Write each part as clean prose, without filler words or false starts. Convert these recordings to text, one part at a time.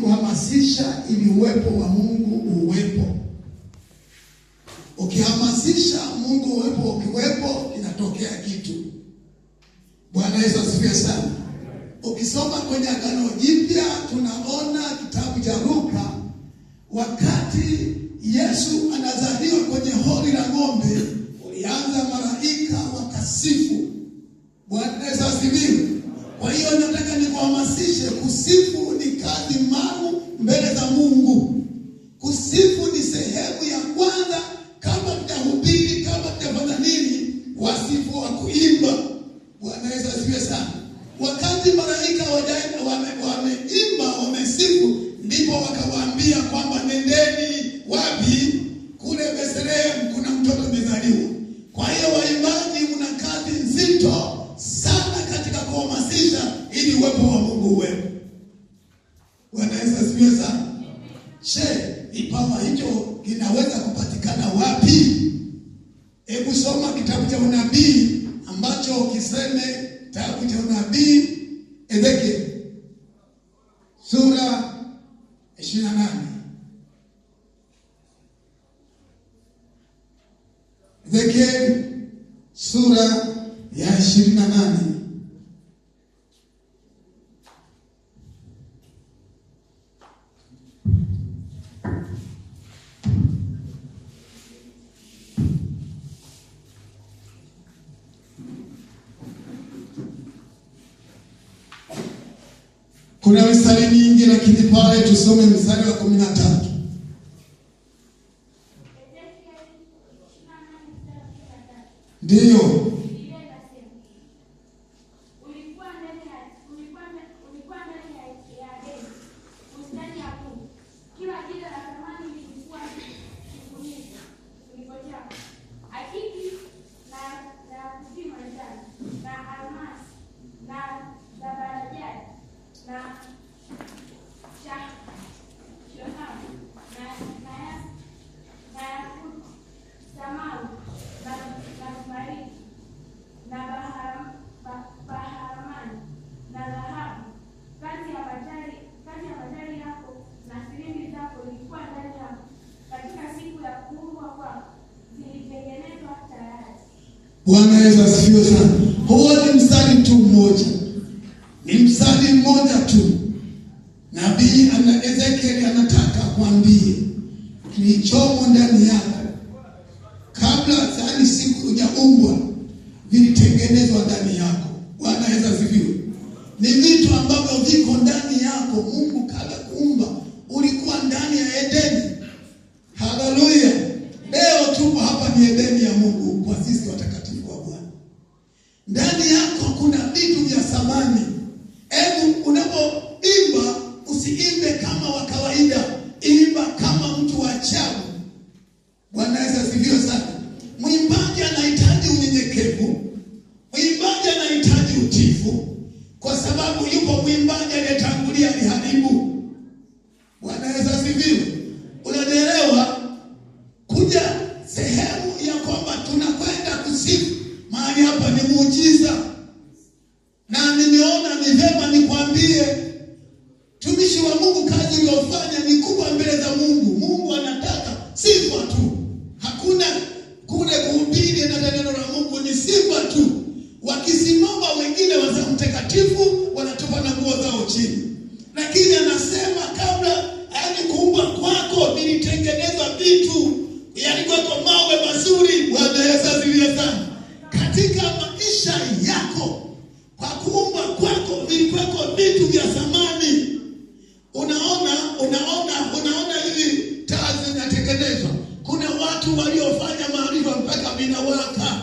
kuhamasisha ili uwepo wa Mungu uwepo. Ukihamasisha Mungu uwepo, ukiwepo inatokea kitu. Bwana Yesu asifiwe sana. Ukisoma kwenye Agano Jipya tunaona kitabu cha Luka, wakati Yesu anazaliwa kwenye hori la ng'ombe, ulianza malaika wakasifu. Bwana Yesu asifiwe. Kwa hiyo nataka nikuhamasishe, kusifu ni kazi maalum mbele za Mungu. Kusifu ni sehemu ya kwanza, kama tutahubiri, kama tutafanya nini, wasifu wa kuimba. Bwana Yesu asifiwe sana. Wakati malaika wameimba, wamesifu, ndipo wakawaambia kwamba nendeni wapi? Kule Bethlehem kuna mtoto amezaliwa. Kwa hiyo waimbaji mna kazi nzito sana katika kuhamasisha ili uwepo wa Mungu uwepo. Bwana Yesu asifiwe sana. Kipawa hicho kinaweza kupatikana wapi? Hebu soma kitabu cha unabii ambacho kiseme, kitabu cha unabii Ezekiel sura 28. Ezekiel sura ya 28. Kuna mistari mingi lakini pale tusome mstari wa 13. Ndiyo. Bwana Yesu asifiwe sana. Huo ni mstari tu mmoja. Ni mstari mmoja tu. Nabii Ezekiel anataka kuambie kilichomo ndani yako kabla zani siku hujaumbwa vilitengenezwa ndani yako. Bwana Yesu asifiwe. Ni vitu ambavyo viko ndani yako. Mungu kabla kuumba ulikuwa ndani ya Edeni. Haleluya. Leo tupo hapa ni Edeni ya Mungu kwa sisi watakatifu wa Bwana. Ndani yako kuna vitu vya thamani. Hebu unapoimba usiimbe kama wa kawaida, imba kama mtu wa ajabu. Bwana Yesu asifiwe sana. Mwimbaji anahitaji unyenyekevu. Mwimbaji anahitaji utiifu, kwa sababu yupo mwimbaji aliyetangulia aliharibu. Bwana Yesu asifiwe. Unanielewa? Kuja sehemu ya kwamba tunakwenda kusifu mahali hapa ni muujiza. Na nimeona ni vema nikwambie, tumishi wa Mungu, kazi uliyofanya ni kubwa mbele za Mungu. Mungu anataka sifa tu. Hakuna kule kuhubiri na neno la Mungu, ni sifa tu. Wakisimama wengine wa mtakatifu wanatupa na nguo zao chini. Lakini anasema kabla kuumba kwako vilitengenezwa vitu, yalikuwa mawe mazuri. Bwana Yesu asifiwe sana. Katika maisha yako kwa kuumba kwako vilikuwa vitu vya thamani. Unaona hivi taa zinatengenezwa. Kuna watu waliofanya maarifa mpaka vinawaka.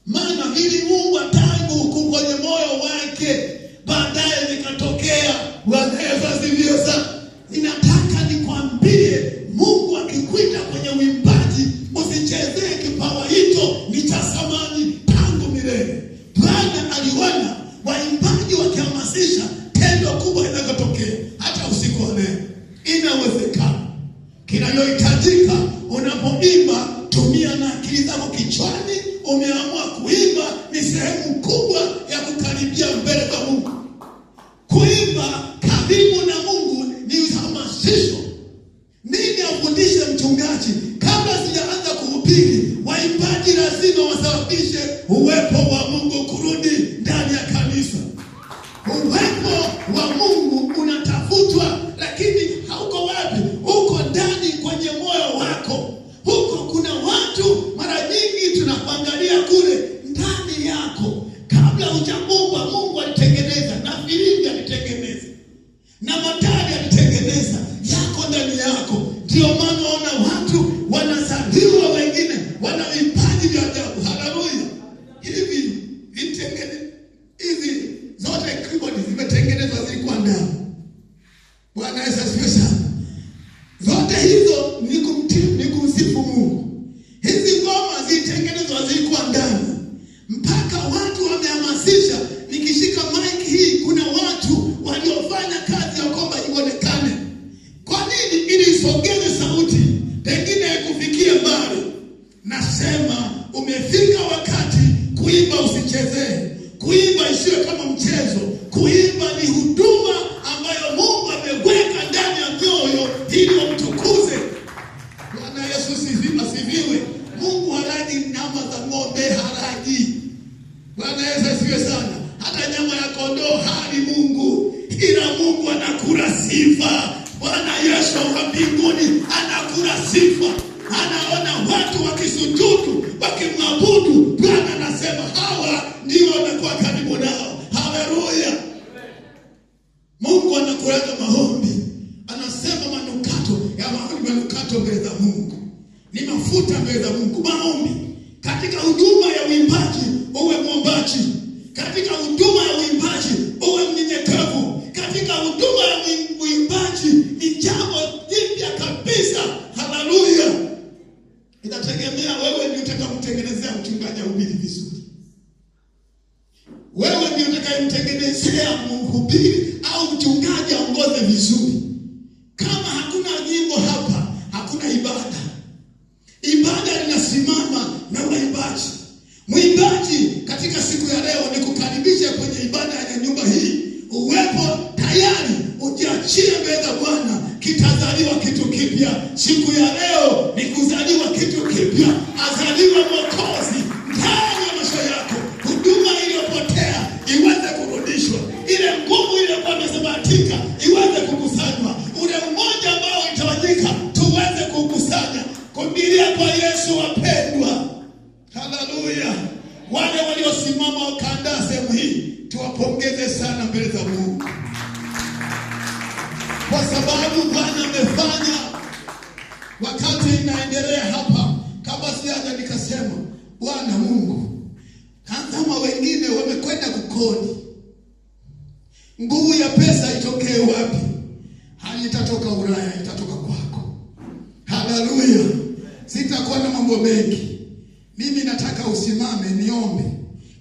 Maana viliumbwa tangu kwenye moyo wake, baadaye vikatokea. Bwana Yesu asifiwe sana. Ninataka nikwambie, Mungu akikuita kwenye uimbaji, usichezee kipawa hicho, ni cha thamani tangu milele. Bwana aliona waimbaji wakihamasisha tendo kubwa linalotokea hata usiku wa leo. Inawezekana. Kinachohitajika unapoimba, tumia na akili zako kichwani. Umeamua kuimba ni sehemu kubwa ya kukaribia mbele za Mungu. Kuimba karibu na Mungu ni matari alitengeneza yako ndani yako. Ndio maana ona watu wanazaliwa, wengine wana vipaji vya ajabu. Haleluya! Hizi zote keyboard zimetengenezwa zilikuwa ndani. Bwana Yesu asifiwe sana. Zote hizo ni kumsifu Mungu. Hizi ngoma zilitengenezwa zilikuwa ndani. Mpaka watu wamehamasisha, nikishika mic hii kuna watu waliofanya kazi ya kwamba ionekane. Kwa nini? Ili isogeze sauti, pengine kufikie mbali. Nasema umefika wakati kuimba usichezee. Kuimba isiwe kama mchezo. Kuimba ni huduma ambayo Mungu ameweka ndani ya mioyo ili wamtukuze. Bwana Yesu asifiwe. Mungu halaji nyama za ng'ombe, halaji. Bwana Yesu asifiwe sana. Hata nyama ya kondoo hali Mungu, ila Mungu anakula sifa. Bwana Yesu wa mbinguni anakula sifa. Anaona watu wakisujudu, wakimwabudu. Bwana anasema hawa ndio wamekuwa karibu nao. Haleluya. Mungu anakuaga maombi. Anasema manukato mbele za Mungu ni mafuta mbele za Mungu. Maombi katika huduma ya uimbaji, uwe mwombaji. Katika huduma ya uimbaji, uwe mnyenyekevu. Katika huduma ya uimbaji ni jambo jipya kabisa. Haleluya. Inategemea wewe ndio utakamtengenezea mchungaji ahubiri vizuri. Wewe ndio utakayemtengenezea mhubiri au mchungaji aongoze vizuri. Kama hakuna nyimbo hapa, hakuna ibada. Ibada inasimama na waimbaji. Mwimbaji katika siku ya leo ni kukaribisha kwenye ibada ya nyumba hii. Uwepo tayari, ujiachie mbele za Bwana. Kitazaliwa kitu kipya. Siku ya leo ni kuzaliwa kitu kipya. Azaliwe Mwokozi ndani ya maisha yako. Huduma iliyopotea iweze kurudishwa. Ile nguvu iliyokuwa imesabatika iweze kukusanywa. Ule mmoja ambao itawanyika tuweze kukusanya. Kubiria kwa Yesu wapendwa. Haleluya. Wale waliosimama wakaandaa sehemu hii, tuwapongeze sana mbele za Mungu. Kwa sababu Bwana amefanya. Wakati inaendelea hapa, kabla sijaja nikasema, Bwana Mungu, kama wengine wamekwenda kukodi, nguvu ya pesa itokee wapi? Hali itatoka Ulaya, itatoka kwako. Haleluya. Sitakuwa na mambo mengi. Mimi nataka usimame niombe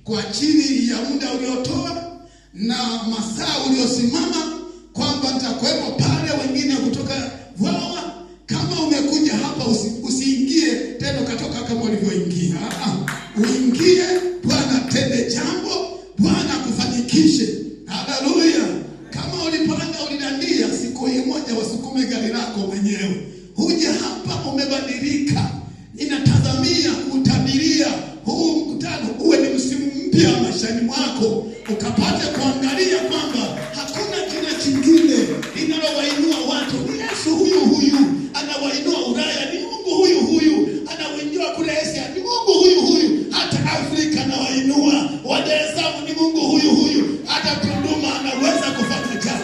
kwa ajili ya muda uliotoa na masaa uliosimama, kwamba nitakuwepo pale, wengine kutoka Vwawa. Kama umekuja hapa usiingie tena ukatoka kama ulivyoingia. Uingie, Bwana tende jambo, Bwana kufanikishe. Haleluya. Kama ulipanda ulidandia, siku hii moja wasukume gari lako mwenyewe. Huja hapa umebadilika. Ninatazamia kutabiria huu mkutano uwe ni msimu mpya maishani mwako, ukapate kuangalia kwamba hakuna jina kingine linalowainua watu. Ni Yesu huyu anawainua Ulaya, ni Mungu huyu anawainua kule Asia, ni Mungu huyu hata Afrika anawainua. Wa Dar es Salaam ni Mungu huyu, hata Tunduma anaweza kufanya jambo.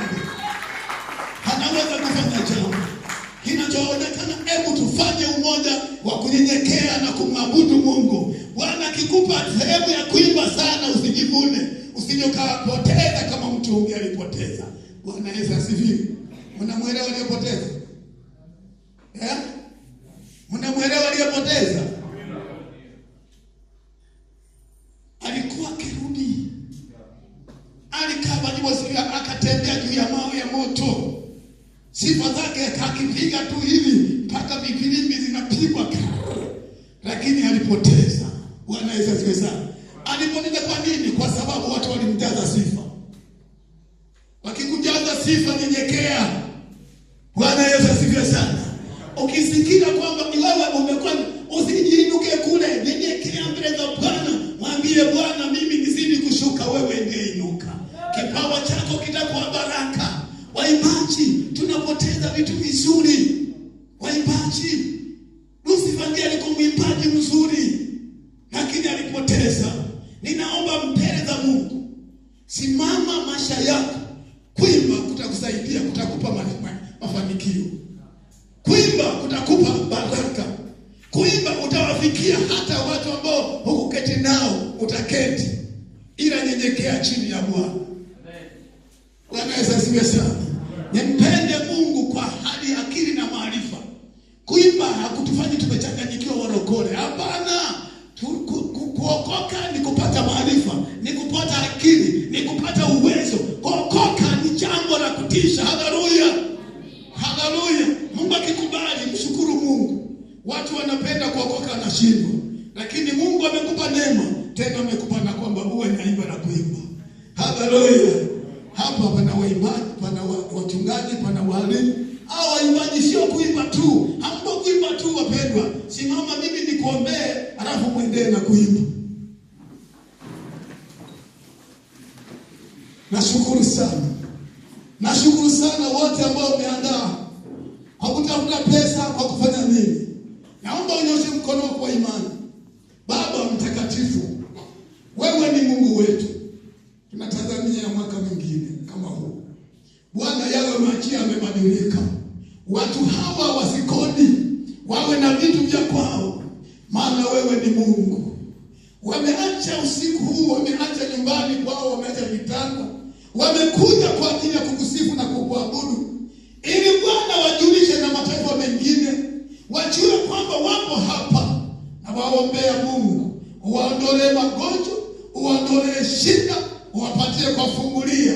Kinachoonekana, hebu tufanye umoja wa kunyenyekea na kumwabudu Mungu. Bwana akikupa sehemu ya kuimba sana, usijivune, usije ukapoteza kama mtu alipoteza. Bwana Yesu asifiwe. Mnamuelewa aliyepoteza? Mnamuelewa aliyepoteza? Alikuwa kirudi, alikaa baliwasikia, akatembea juu ya mawe ya moto. Sifa zake akakipiga tu hivi mpaka vifilimbi zinapigwa, lakini alipoteza. Bwana Yesu asifiwe sana. Alipoteza kwa nini? Kwa sababu watu walimjaza sifa. Wakikujaza sifa, nyenyekea. Bwana Yesu asifiwe sana. Ukisikia kwamba wewe umekuwa, usijiinuke kule, nyenyekea mbele za Bwana. Mwambie Bwana, mimi nizidi kushuka, wewe ndiye inuka. Kipawa chako kitakuwa baraka. Waimbaji, tunapoteza vitu vizuri. Waimbaji, Lucifer alikuwa mwimbaji mzuri, lakini alipoteza. Ninaomba mbele za Mungu, simama maisha yako. Kuimba kutakusaidia, mafanikio. Kuimba kutakupa baraka. Kuimba utawafikia hata watu ambao hukuketi nao, utaketi. Ila nyenyekea chini ya Bwana. Bwana Yesu asifiwe sana. Nimpende Mungu kwa hali, akili na maarifa. Kuimba hakutufanyi tumechanganyikiwa warokole. Hapana. Kuokoka ni kupata maarifa, ni kupata akili, ni kupata uwezo. Kuokoka ni jambo la kutisha. Haleluya. Haleluya. Mungu akikubali, mshukuru Mungu. Watu wanapenda kuokoka na shindwa. Lakini Mungu amekupa neema, tena amekupa na kwamba uwe naimba na kuimba. Haleluya. Hapa pana waimbaji, pana wachungaji, pana walimu. Hao waimbaji sio kuimba tu. Hampo kuimba tu wapendwa. Simama mimi nikuombee, alafu muendelee na kuimba. Nashukuru sana. Nashukuru sana wote ambao wameandaa. Hakutafuta pesa kwa kufanya nini. Naomba unyoshe mkono kwa imani. Baba mtakatifu, wewe ni Mungu wetu. Tunatazamia mwaka mwingine kama huu. Bwana, yawe machi yamebadilika. Watu hawa wasikodi, wawe na vitu vya kwao, maana wewe ni Mungu. Wameacha usiku huu, wameacha nyumbani kwao, wameacha vitanda, wamekuja kwa ajili ya kukusifu na kukuabudu, ili Bwana wajulishe na mataifa mengine wajue kwamba wapo hapa. Na waombea Mungu, uwaondolee magonjwa, uwaondolee shida, uwapatie kwa fungulia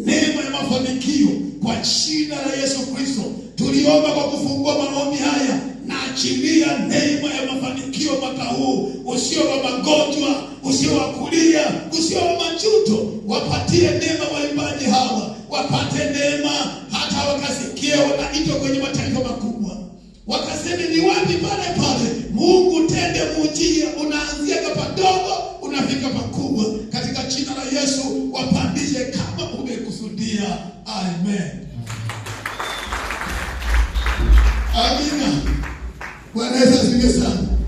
neema ya mafanikio kwa jina la Yesu Kristo. Tuliomba kwa kufungua maombi haya, na achilia neema ya mafanikio mwaka huu, usio wa magonjwa, usio wa kulia, usio wa majuto. Wapatie neema waimbaji hawa, wapate neema hata wakasikia wanaitwa kwenye mataifa makubwa, wakaseme ni wapi pale pale. Mungu tende muujiza, unaanzia padogo unafika pakubwa. Katika jina la Yesu wapandishe kama umekusudia. Amen.